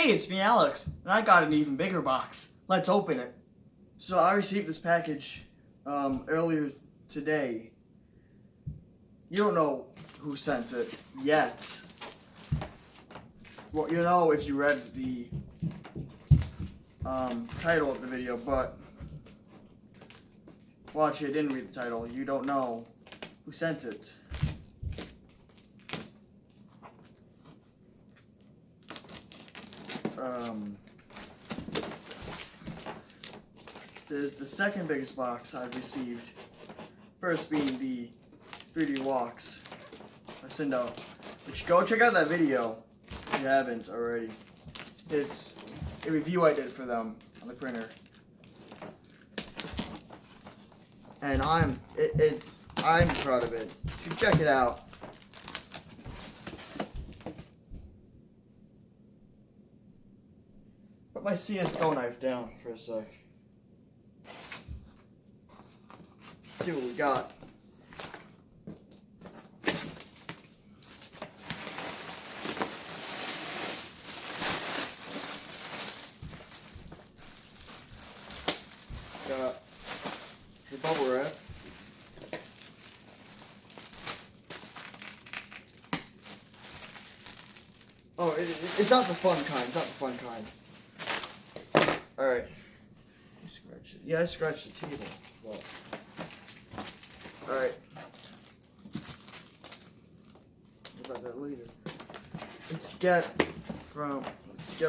Hey, it's me, Alex, and I got an even bigger box. Let's open it. So I received this package earlier today. You don't know who sent it yet. Well, you know if you read the title of the video, but well, actually, I didn't read the title. You don't know who sent it. This is the second biggest box I've received. First being the 3D walks I send out. Which go check out that video if you haven't already. It's a review I did for them on the printer. And I'm proud of it. You should check it out. Put my CSGO knife down for a sec. See what we got. Got the bubble wrap. Oh, it's not the fun kind. It's not the fun kind. Alright. Scratch it. Yeah, I scratched the table. Well. Alright. What about that later? Let's get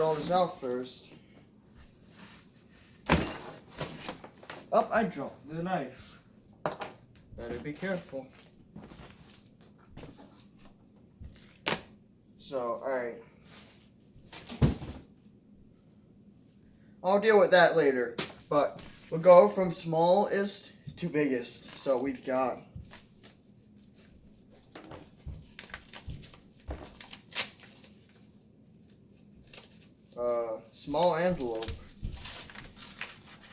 all this out first. Oh, I dropped the knife. Better be careful. So, alright. I'll deal with that later. But we'll go from smallest to biggest. So we've got small envelope.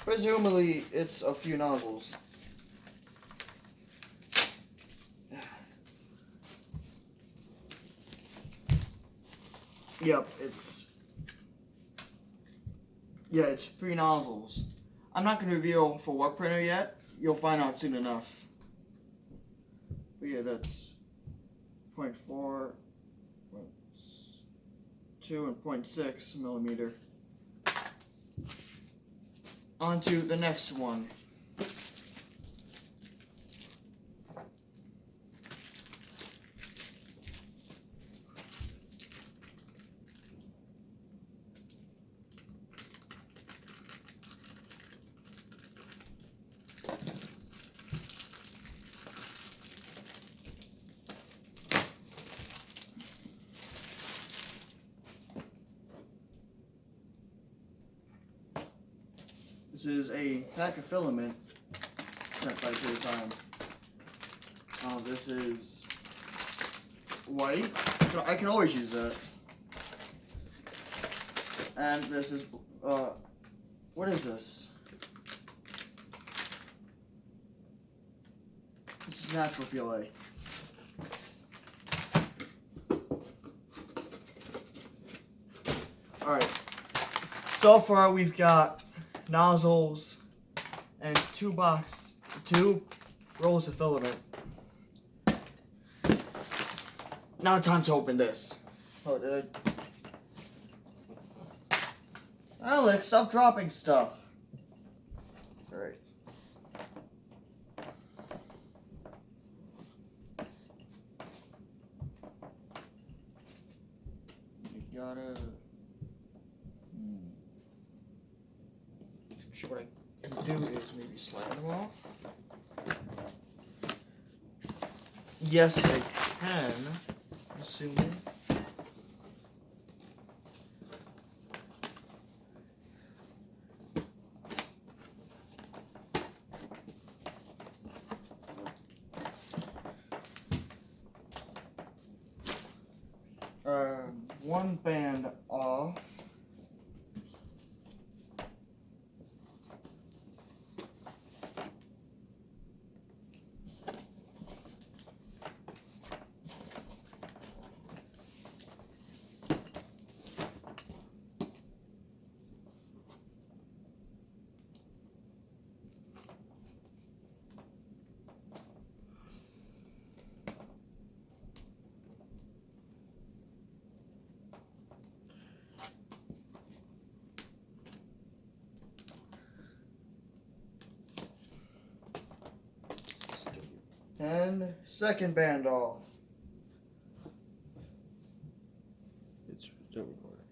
Presumably it's a few nozzles. Yep, it's 3 nozzles. I'm not going to reveal for what printer yet. You'll find out soon enough. But yeah, that's 0.4, 0.2, and 0.6 millimeter. On to the next one. This is a pack of filament sent by Time. This is white. I can always use that. And this is, what is this? This is natural PLA. Alright. So far we've got nozzles and 2 rolls of filament. Now it's time to open this. Oh, did I? Alex, stop dropping stuff. Alright. You gotta... What I can do is maybe slide them off. Yes, I can, assuming. One band off. And second band off. It's still recording.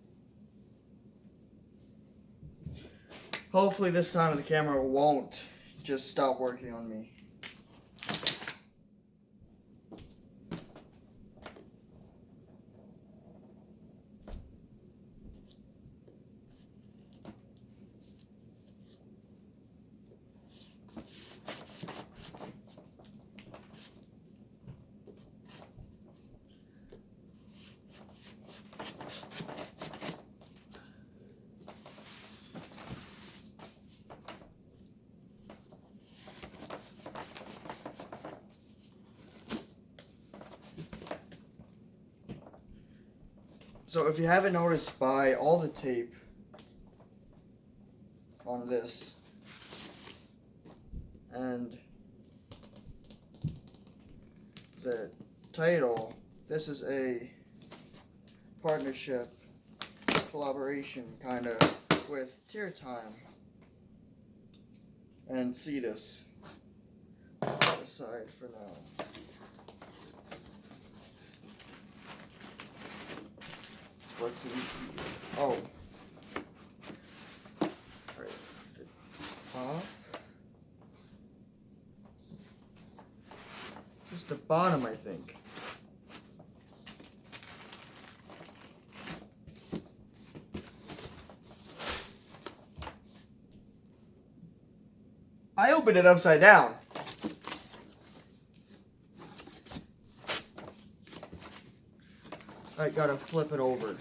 Hopefully this time the camera won't just stop working on me. So if you haven't noticed by all the tape on this and the title, this is a partnership, collaboration kind of with Tier Time and Cetus. Aside for now. What's in oh. Right. The top. Just the bottom, I think. I opened it upside down. I gotta flip it over.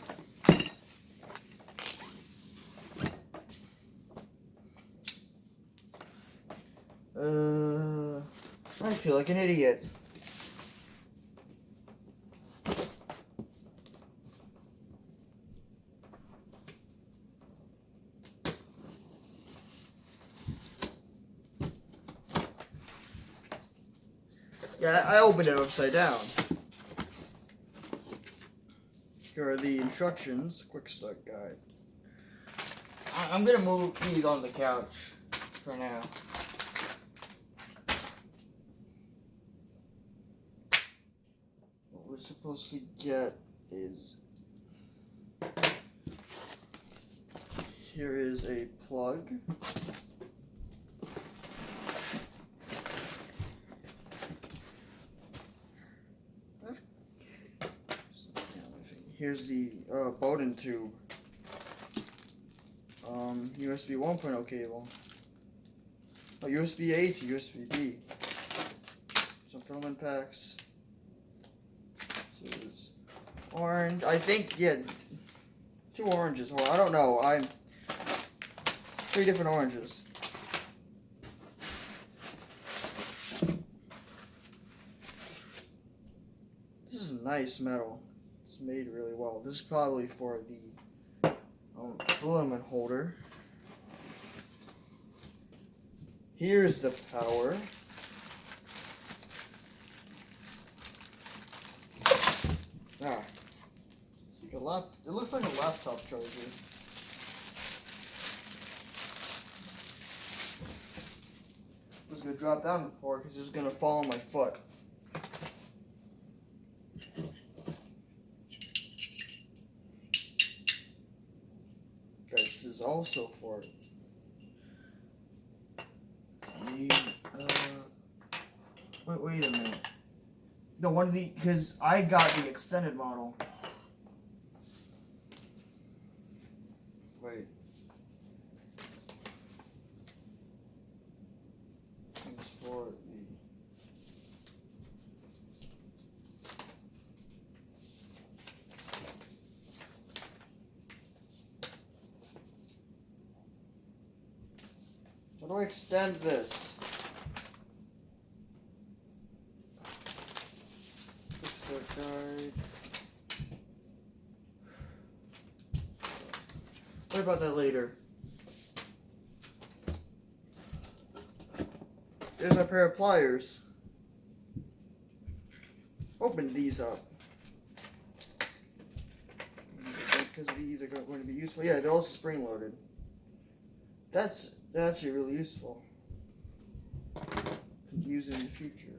I feel like an idiot. Yeah, I opened it upside down. Here are the instructions, quick start guide. I'm gonna move these on the couch for now. What we're supposed to get is, here is a plug. Here's the Bowden tube, USB 1.0 cable, USB A to USB B, some filament packs, this is orange, I think, yeah, 2 oranges, or I don't know, 3 different oranges. This is nice metal. Made really well. This is probably for the filament holder. Here's the power. It's like it looks like a laptop charger. I was gonna drop down before because it was gonna fall on my foot. This is also for the, wait a minute. The one of the, because I got the extended model. Wait. It's for the, how do I extend this? Guide. What about that later? There's a pair of pliers. Open these up. Because these are going to be useful. Yeah, they're all spring loaded. That's actually really useful to use in the future.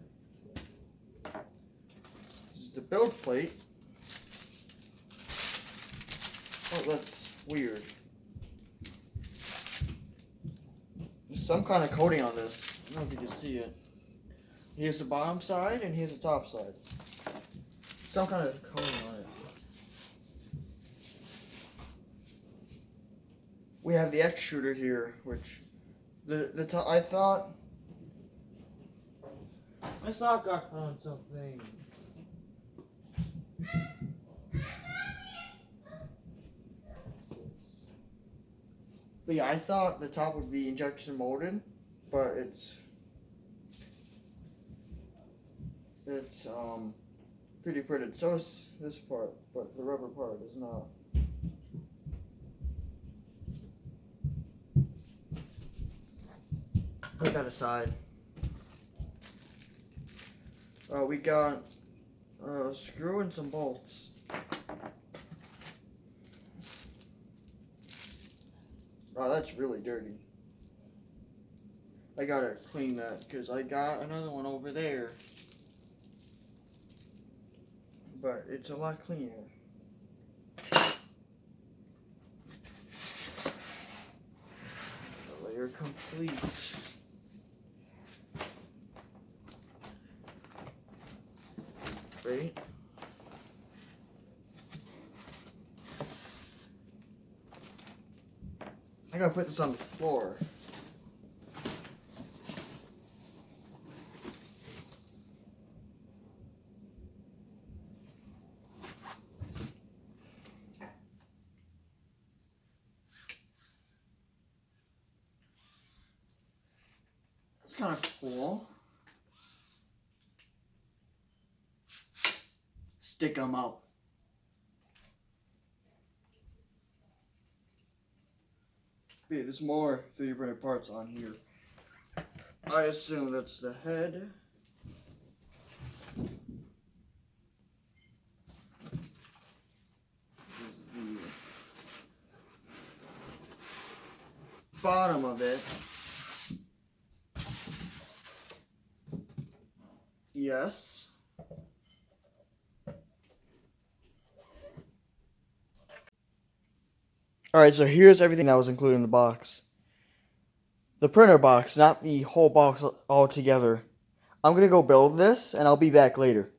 the build plate. Oh, that's weird. There's some kind of coating on this. I don't know if you can see it. Here's the bottom side and here's the top side. Some kind of coating on it. We have the extruder here, which I thought my sock got on something. But yeah, I thought the top would be injection molded, but it's 3D printed. So is this part, but the rubber part is not. Put that aside. We got a screw and some bolts. Oh, that's really dirty. I gotta clean that because I got another one over there. But it's a lot cleaner. The layer complete. Great. I gotta put this on the floor. That's kind of cool. Stick them up. Yeah, there's more 3D printed parts on here. I assume that's the head. This is the bottom of it. Yes. Alright, so here's everything that was included in the box. The printer box, not the whole box all together. I'm gonna go build this, and I'll be back later.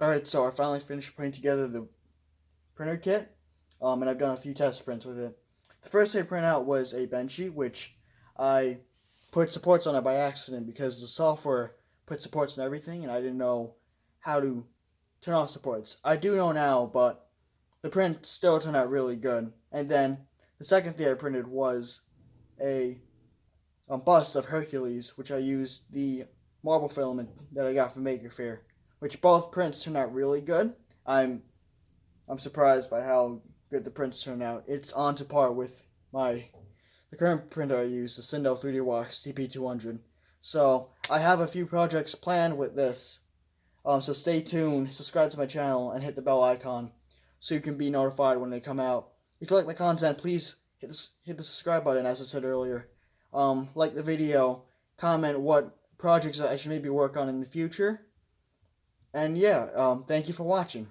Alright, so I finally finished putting together the printer kit, and I've done a few test prints with it. The first thing I printed out was a Benchy, which I put supports on it by accident because the software put supports on everything, and I didn't know how to turn off supports. I do know now, but the print still turned out really good. And then the second thing I printed was a bust of Hercules, which I used the marble filament that I got from Maker Faire, which both prints turned out really good. I'm surprised by how good the prints turned out. It's on to par with the current printer I use, the Cindo 3D Wax TP200. So I have a few projects planned with this. So stay tuned, subscribe to my channel, and hit the bell icon so you can be notified when they come out. If you like my content, please hit the subscribe button, as I said earlier. Like the video, comment what projects I should maybe work on in the future. And yeah, thank you for watching.